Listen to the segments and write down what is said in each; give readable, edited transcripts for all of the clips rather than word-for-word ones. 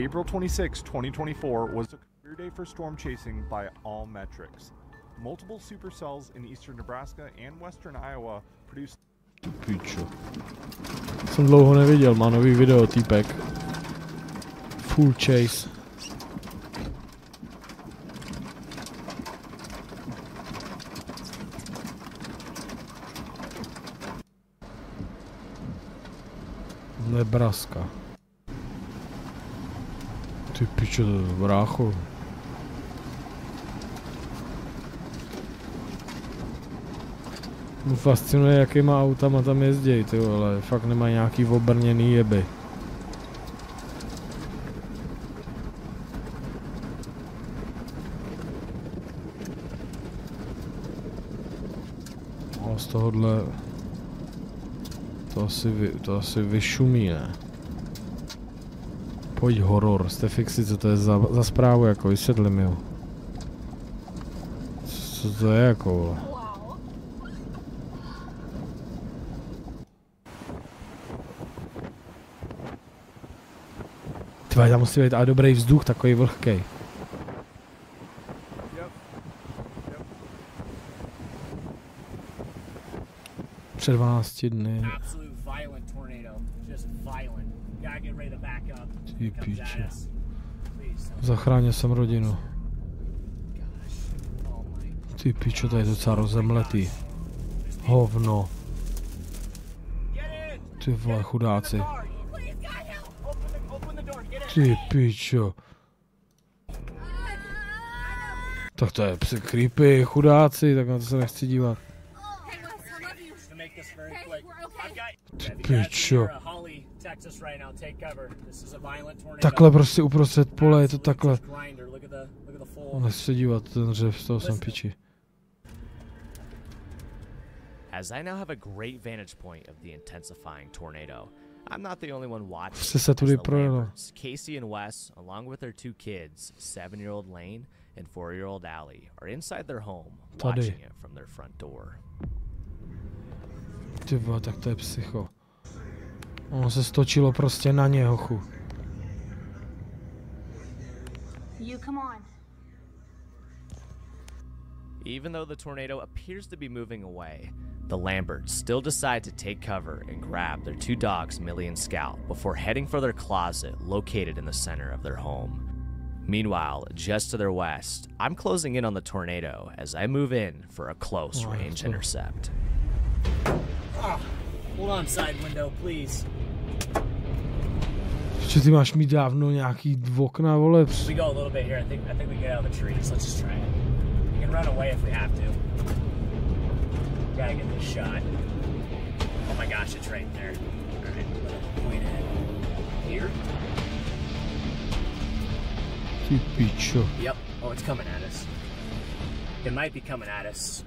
April 26, 2024 was a clear day for storm chasing by all metrics. Multiple supercells in eastern Nebraska and western Iowa produced... Pičo. Jsem dlouho neviděl, má nový video, týpek. Full chase. Nebraska. Ty pičo, brácho. Mě fascinuje, jakýma autama tam jezdějí, ty vole, fakt nemají nějaký obrněný jeby. No, z tohohle... To asi vyšumí, ne? Pojď horor, jste fixi, co to je za zprávu, jako vysvětli mi ho. Co to je, jako, vole? Tyhle, tam musí být ale dobrý vzduch, takový vlhkej. Před 12 dny. Ty píče. Zachránil jsem rodinu. Ty píčo, to je docela rozemletý. Hovno. Ty vole, chudáci. Ty píčo. Tak to je creepy, chudáci, tak na to se nechci dívat. Ty píčo. Takhle prostě uprostřed pole, je to takhle. Nechci se dívat, ten řev, z toho jsem piči. As I now have a great vantage point of the intensifying tornado, I'm not the only one watching. Se tudy projelo. Casey and Wes, along with their two kids, 7-year-old Lane and 4-year-old Allie, are inside their home, watching it from their front door. Ty vole, tak to je psycho. Ono se stočilo prostě na ně, hochu. Even though the tornado appears to be moving away, the Lamberts still decide to take cover and grab their two dogs, Millie and Scout, before heading for their closet located in the center of their home. Meanwhile, just to their west, I'm closing in on the tornado as I move in for a close range intercept. Hold on, side window, please. Že ty máš mít dávno nějaký okna, vole. We go a little bit here. I think we get out of the trees. Let's just try it. We can run away if we have to. Gotta get this shot. Oh my gosh, it's right there. All right, point it here. Ty pičo. Yep. Oh, it's coming at us. It might be coming at us.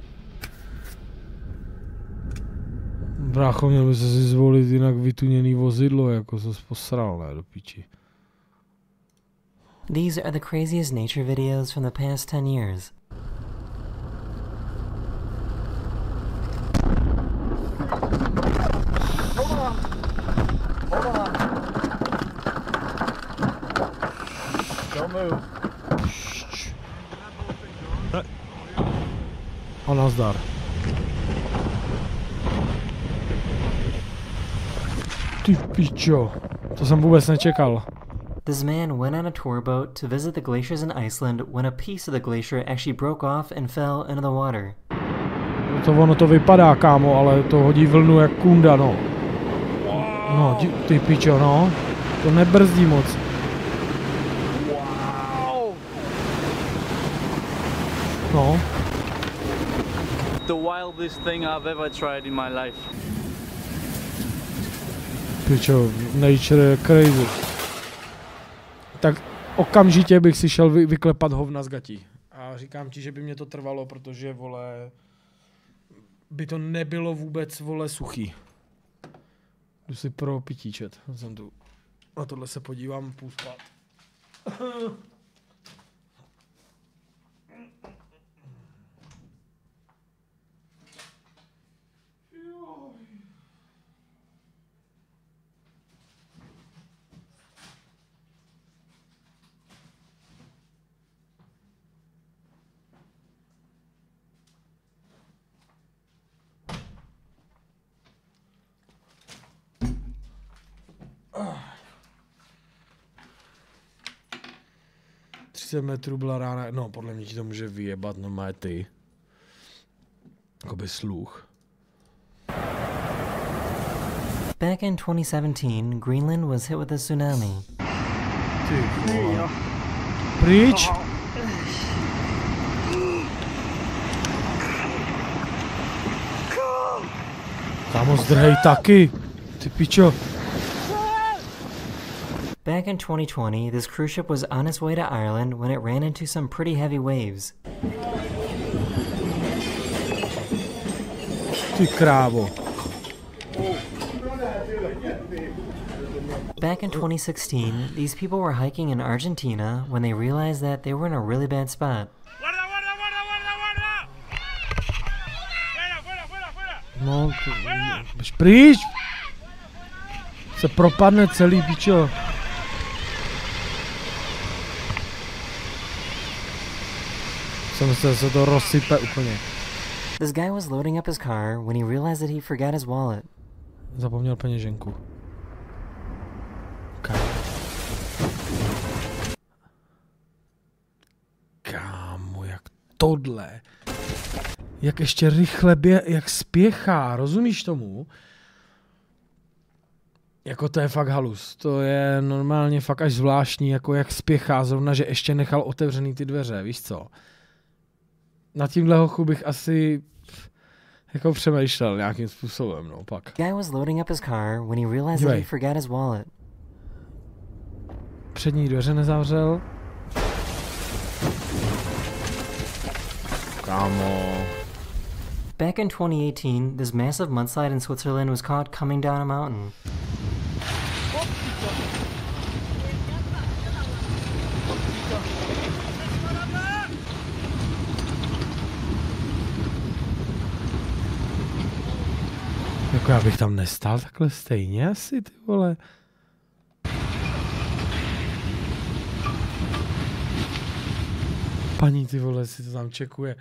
Brácho, měl by se si zvolit jinak vytuněný vozidlo, jako se posral, ne, do piči. These are the craziest nature videos from the past 10 years. Hold on! Hold on! Don't move. A nazdar. Ty pičo, to jsem vůbec nečekal. This man went on a tour boat to visit the glaciers in Iceland when a piece of the glacier actually broke off and fell into the water. Ono to vypadá, kámo, ale to hodí vlnu jak kunda, no. No, ty pičo, no. To nebrzdí moc. No. The wildest thing I've ever tried in my life. Pičo, nature je crazy. Tak okamžitě bych si šel vyklepat hovna z gatí. A říkám ti, že by mě to trvalo, protože, vole, by to nebylo vůbec, vole, suchý. Jdu si pro pitíčet. Jsem tu. Na tohle se podívám, půl spát. 30 metrů byla rána, no podle mě ti to může vyjebat, no má ty. Jakoby sluch. Back in 2017, Greenland was hit with a tsunami. Ty vole. Pryč? Kámo, zdrhej taky. Ty pičo. Back in 2020, this cruise ship was on its way to Ireland when it ran into some pretty heavy waves. Ty krávo. Back in 2016, these people were hiking in Argentina when they realized that they were in a really bad spot. No, běž pryč! Se propadne celý, pičo. Jsem se to rozsype úplně. This guy was loading up his car when he realized that he forgot his wallet. Zapomněl peněženku. Kámo, jak tohle. Jak ještě rychle jak spěchá, rozumíš tomu? Jako to je fakt halus, to je normálně fakt až zvláštní, jako jak spěchá, zrovna, že ještě nechal otevřený ty dveře, víš co? Na tímhle hochu bych asi jako přemýšlel nějakým způsobem, no pak. Guy was loading up his car when he realized that he forgot his wallet. Přední dveře nezavřel. Kámo. Back in 2018, this massive mudslide in Switzerland was caught coming down a mountain. Jako já bych tam nestál takhle stejně asi, ty vole. Paní, ty vole, si to tam čekuje.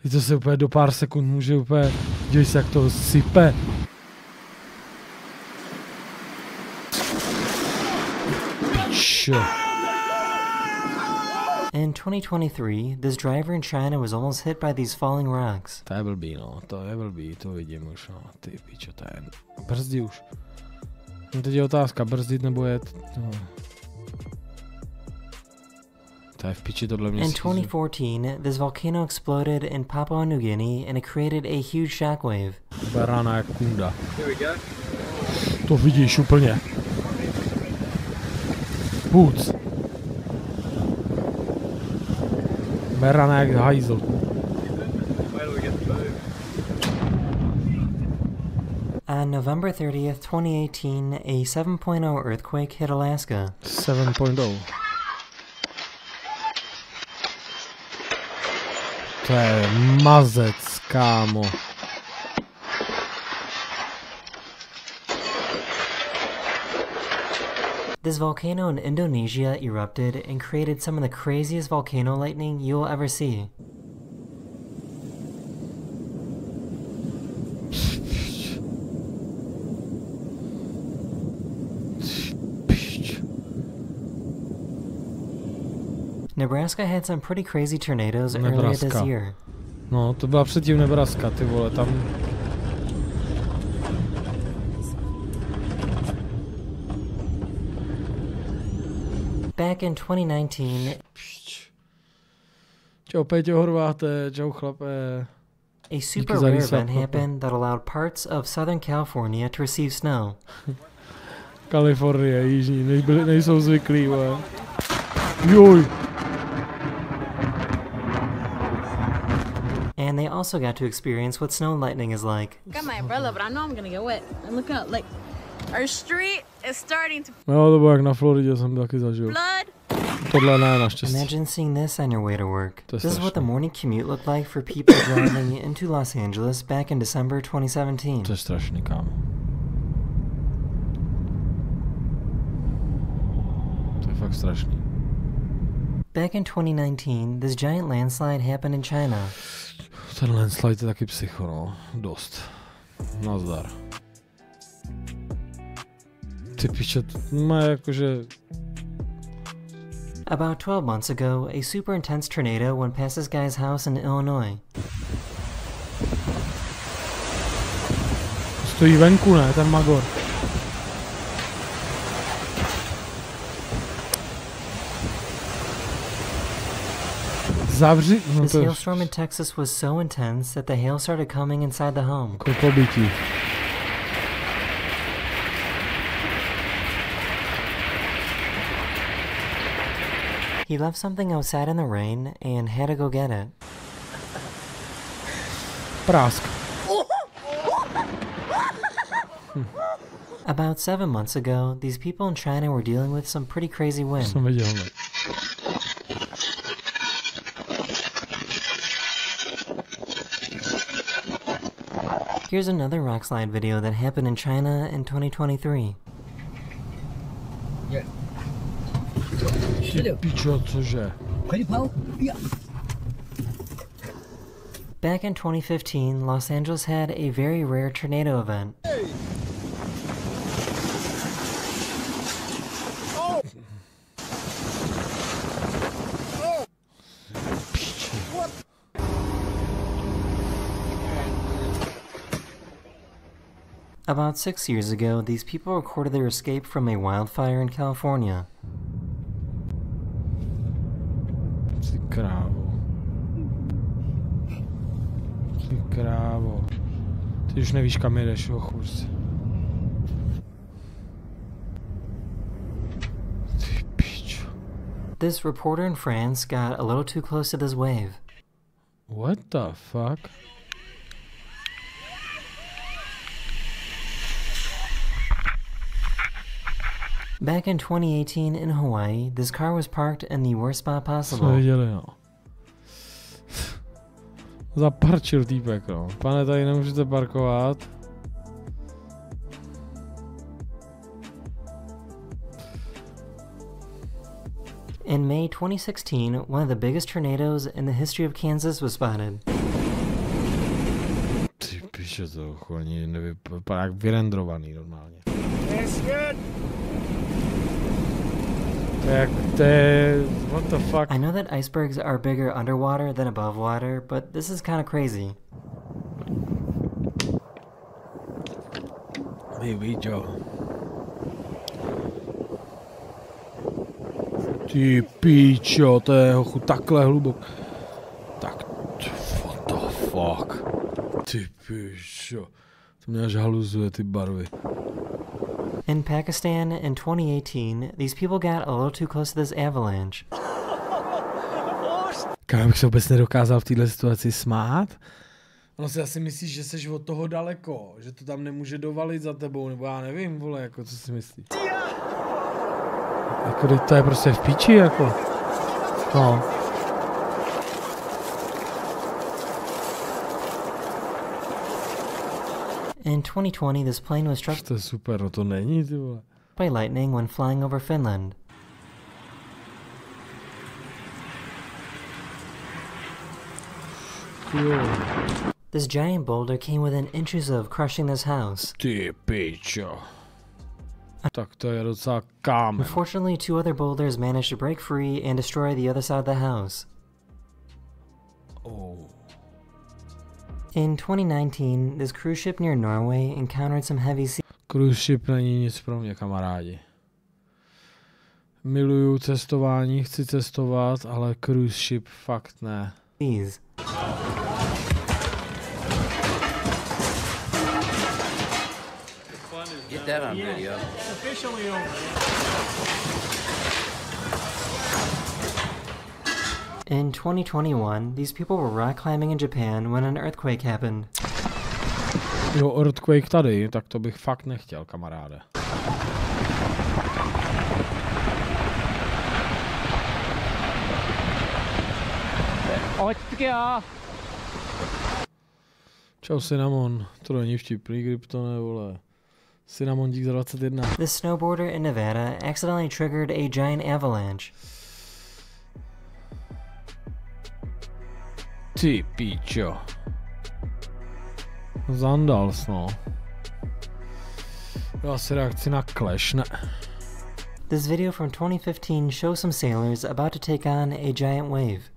I to se úplně do pár sekund může úplně, dívej se, jak to sype. Pičo. In 2023, this driver in China was almost hit by these falling rocks. To je blbý, no, to je blbý, to vidím už, no, ty pičo, to je, brzdí už. No teď je otázka, brzdit nebo jet, no. To je v piči tohle mě In 2014, this volcano exploded in Papua New Guinea and it created a huge shockwave. Berána jak kunda. To vidíš úplně. Půc. Berána jak hajzl. On November 30th, 2018, a 7.0 earthquake hit Alaska. 7.0. To je mazec, kámo. This volcano in Indonesia erupted and created some of the craziest volcano lightning you will ever see. Nebraska had some pretty crazy tornadoes earlier this year. No, to byla předtím Nebraska, ty vole, tam... Back in 2019... Čau Péťo Horváte, čau chlape. A super rare event happened that allowed parts of Southern California to receive snow. Kalifornie, jižní, nejsou zvyklí, vole. Joj! And they also got to experience what snow lightning is like. Got my umbrella, but I know I'm gonna get wet. And look up, like, our street is starting to No, to bylo jak na Floridě, jsem taky zažil. flood. Tohle ne, naštěstí. Imagine seeing this on your way to work. This is what the morning commute looked like for people driving into Los Angeles back in December 2017. To je strašný, kámo. To je fakt strašný. Back in 2019, this giant landslide happened in China. Ten landslide je taky psycho, no. Dost. Nazdar. Ty piče, má jakože... About 12 months ago, a super intense tornado went past this guy's house in Illinois. Stojí venku, ne, ten magor. Zavři... No this hailstorm in Texas was so intense that the hail started coming inside the home. Kokobití. He left something outside in the rain and had to go get it. Prásk. About 7 months ago, these people in China were dealing with some pretty crazy wind. Jsem viděl, ne. Here's another rock slide video that happened in China in 2023. Pičo, cože? Back in 2015, Los Angeles had a very rare tornado event. About 6 years ago, these people recorded their escape from a wildfire in California. Ty krávo. Ty krávo. Ty už nevíš, kam jedeš, jo, chůz. Ty pičo. This reporter in France got a little too close to this wave. What the fuck? Back in 2018 in Hawaii, this car was parked in the worst spot possible. Jsme viděli, no. Zaparčil týpek, no. Pane, tady nemůžete parkovat. In May 2016, one of the biggest tornadoes in the history of Kansas was spotted. Ty píše to, chodí, nevypadá jak vyrendrovaný normálně. What the fuck? I know that icebergs are bigger underwater than above water, but this is kind of crazy. Ty víčo. Ty píčo, to je hochu takhle hluboko. Tak, what the fuck? Ty píčo. To mě až haluzuje ty barvy. In Pakistan in 2018, these people got a little too close to this avalanche. Kámo, bych se vůbec nedokázal v této situaci smát. Ono si asi myslíš, že jsi od toho daleko, že to tam nemůže dovalit za tebou, nebo já nevím, vole, jako co si myslíš. Jako to je prostě v píči, jako. No. In 2020, this plane was struck To je super, no to není, ty vole. by lightning when flying over Finland. Jo. This giant boulder came within inches of crushing this house. Ty pičo. Tak to je docela kámen. Unfortunately, 2 other boulders managed to break free and destroy the other side of the house. Oh. In 2019, this cruise ship near Norway encountered some heavy sea. Cruise ship není nic pro mě, kamarádi. Miluju cestování, chci cestovat, ale cruise ship fakt ne. Get that on video. In 2021, these people were rock climbing in Japan when an earthquake happened. Jo, earthquake tady, tak to bych fakt nechtěl, kamaráde. Čau Cinnamon, to není vtipný, Kryptone, vole. Cinnamon dík za 21. This snowboarder in Nevada accidentally triggered a giant avalanche. Ty píčo. Zandals, no. Jo, asi reakci na Clash, ne? This video from 2015 shows some sailors about to take on a giant wave.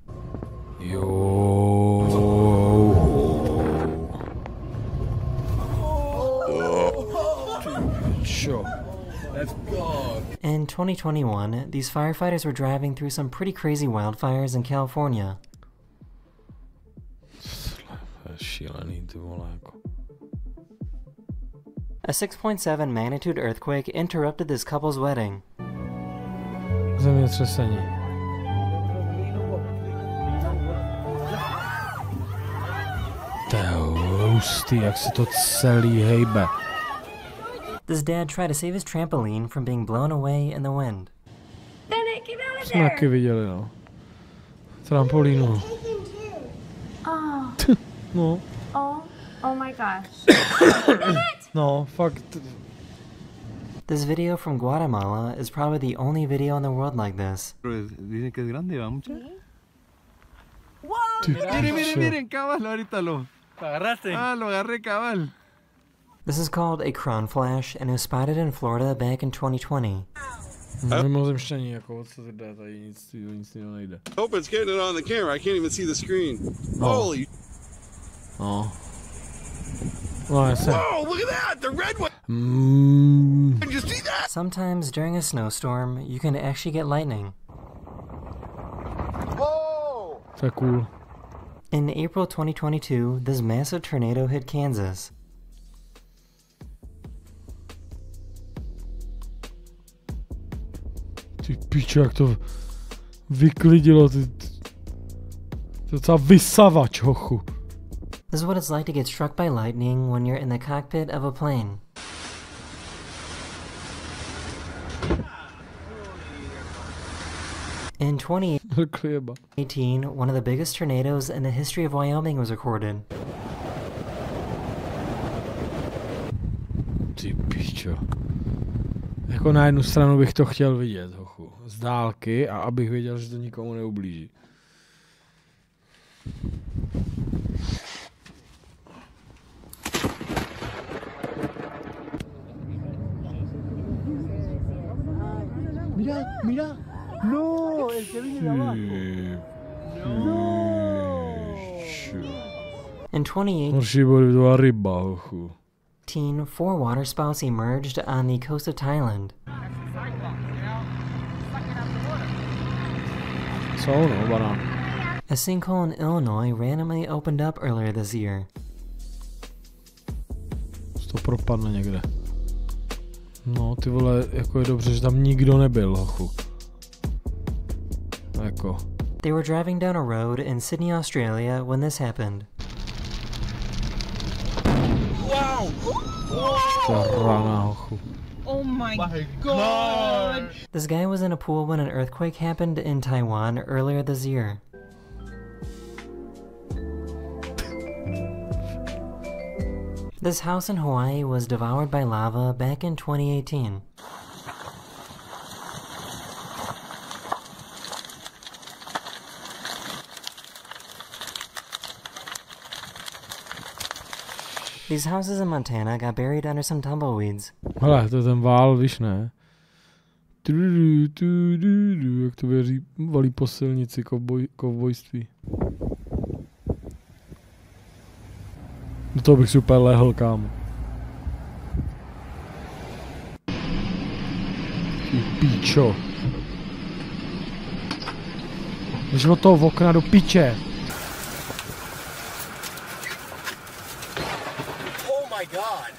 In 2021, these firefighters were driving through some pretty crazy wildfires in California. A 6.7 magnitude earthquake interrupted this couple's wedding. Zemětřesení. To je hustý, jak se to celý hejbe. This dad tried to save his trampoline from being blown away in the wind. Jsme taky viděli, no. Trampolínu. No. Oh my gosh. No, fakt. This video from Guatemala is probably the only video in the world like this. Dicen que es grande, ¿va mucha? Miren, cabal, ahorita lo agarraste. Ah, lo agarré, cabal. This is called a crown flash and it was spotted in Florida back in 2020. Mimozemštění, jako co se jde, tady nic nejde. Hope it's getting it on the camera. I can't even see the screen. Holy. Oh. Whoa, look at that! The red one! Did you see that? Sometimes during a snowstorm, you can actually get lightning. Whoa! So cool. In April 2022, this massive tornado hit Kansas. Ty pičo, jak to vyklidilo, to docela vysavač, hochu. This is what it's like to get struck by lightning when you're in the cockpit of a plane. In 2018, one of the biggest tornadoes in the history of Wyoming was recorded. Ty pičo. Jako na jednu stranu bych to chtěl vidět, hochu. Z dálky a abych věděl, že to nikomu neublíží. Mira. No, el que viene de abajo. In 2018, 4 waterspouts emerged on the coast of Thailand. A sinkhole in Illinois randomly opened up earlier this year. To propadne někde. No, ty vole, jako je dobře, že tam nikdo nebyl, hochu. Jako. They were driving down a road in Sydney, Australia when this happened. Wow! Rana, hochu. Oh my god! This guy was in a pool when an earthquake happened in Taiwan earlier this year. This house in Hawaii was devoured by lava back in 2018. These houses in Montana got buried under some tumbleweeds. Hele, to je ten vál, víš, ne? Jak to valí po silnici kovbojství. Do toho bych super lehl, kámo. Ty píčo. Jdeš od toho okna do piče. Oh my god.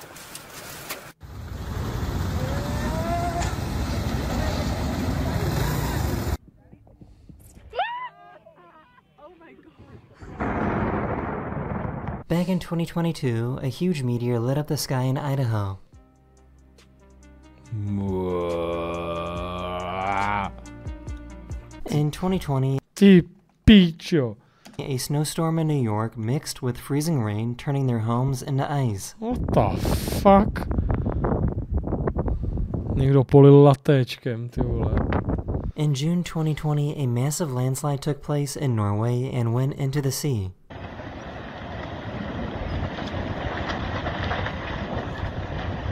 Back in 2022, a huge meteor lit up the sky in Idaho. In 2020, Ty pičo. a snowstorm in New York mixed with freezing rain, turning their homes into ice. What the fuck? Někdo polil latéčkem, ty vole. In June 2020, a massive landslide took place in Norway and went into the sea.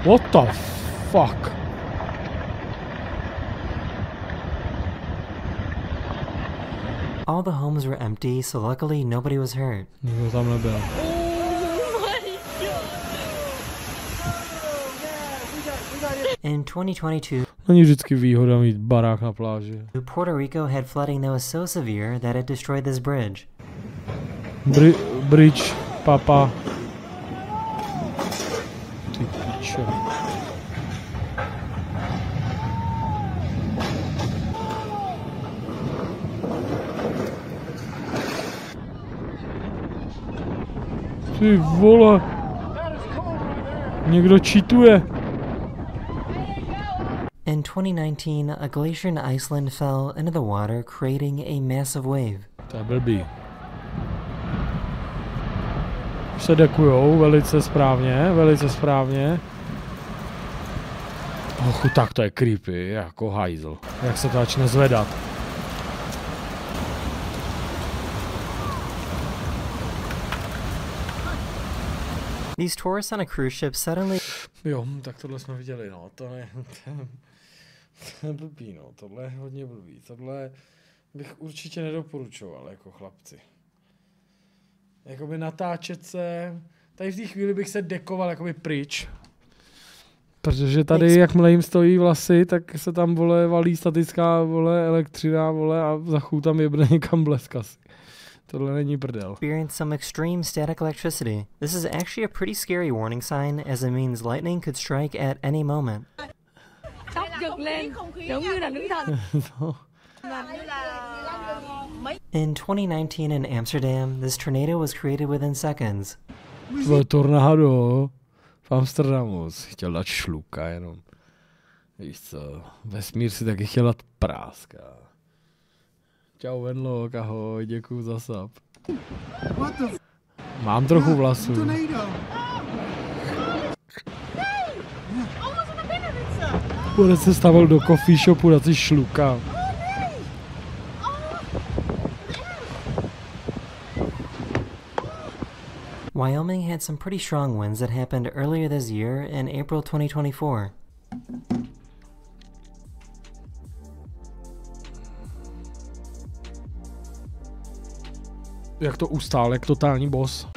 What the fuck? All the homes were empty, so luckily nobody was hurt. Nikdo tam nebyl. In 2022, není vždycky výhoda mít barák na pláži. Puerto Rico had flooding that was so severe that it destroyed this bridge. Bridge, papa. Ty pičo. Ty vole. Někdo cheatuje. In 2019, a glacier in Iceland fell into the water, creating a massive wave. To je blbý. Se dekujou velice správně, velice správně. Tak to je creepy, jako hajzl. Jak se to začne zvedat. These tourists on a cruise ship suddenly... Jo, tak tohle jsme viděli, no. To je blbý, no. Tohle je hodně blbý. Tohle bych určitě nedoporučoval, jako chlapci. Jakoby natáčet se... Tady v té chvíli bych se dekoval jakoby pryč. Protože tady, jakmile jim stojí vlasy, tak se tam, vole, valí statická, vole, elektřina, vole, a za chůl tam jebne někam blesk asi. Tohle není prdel. Experience some extreme static electricity. This is actually a pretty scary warning sign, as it means lightning could strike at any moment. In 2019 in Amsterdam, this tornado was created within seconds. Tornádo v Amsterdamu chtěl dát šluka jenom. Víš co, vesmír si taky chtěl dát práska. Čau Venlock, ahoj, děkuju za sub. Mám trochu vlasů. Bude se stavil do coffee shopu, dát si šluka. Wyoming had some pretty strong winds that happened earlier this year in April 2024. Jak to ustál, jak totální boss.